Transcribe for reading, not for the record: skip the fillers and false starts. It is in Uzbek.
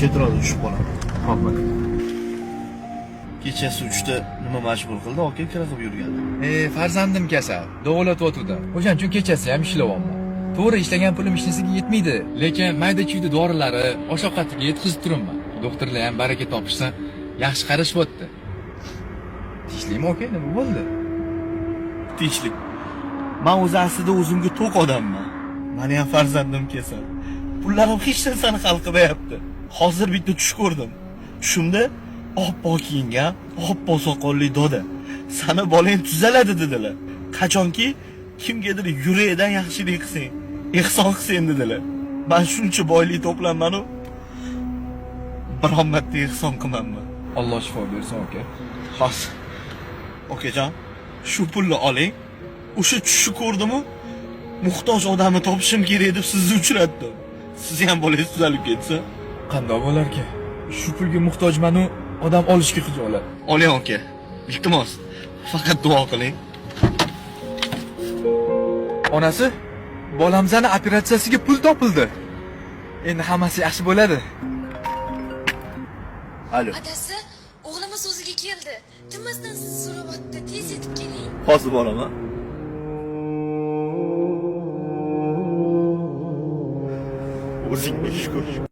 Chetroqda tushib qolaman. Xo'p, aka. Kechasi 3da nima majbur qildi? Aka kira qilib yurgandi. Farzandim kasal, davolatayotuvdi. O'shaning uchun kechasi ham ishlayapman. To'g'ri ishlagan pulim ishnisiga yetmaydi, lekin mayda-chuyda dorilarni osh-ovqatiga yetkazib turibman. Doktorlar ham baraka topishsa, yaxshi qarashyapti. Tinchlikmi aka, nima bo'ldi? Tinchlik. Men o'zi aslida o'zimga to'q odamman. Meni ham farzandim kasal. Pullarim hech narsani hal qilmayapti. Hozir bitta tush ko'rdim. Tushimda oppoq kiyingan, oppoq soqolli doda. Sani bolang tuzaladi dedilar. Qachonki kimgadir yuragidan yaxshilik qilsang, ehson qilsang dedilar. Men shuncha boylik to'planman-u, biron marta ehson qilmanmi? Alloh shifo bersin aka. Xos. Okajon, shu pulni oling. O'sha tushni ko'rdim-u, muhtoj odamni topishim kerak deb sizni uchratdim. Siz ham bolangiz tuzalib ketsa, Qanday bo'larkan? Shu pulga muhtojman-u, odam olishga xijolat. oling aka. Iltimos, faqat duo qiling. Onasi, bolamizning operatsiyasiga pul topildi. Endi hammasi yaxshi bo'ladi. Alo. Adasi, o'g'limiz o'ziga keldi. Tinmasdan sizni so'rayapti. Tez yetib keling. Hozir boraman. O'zingga shukr.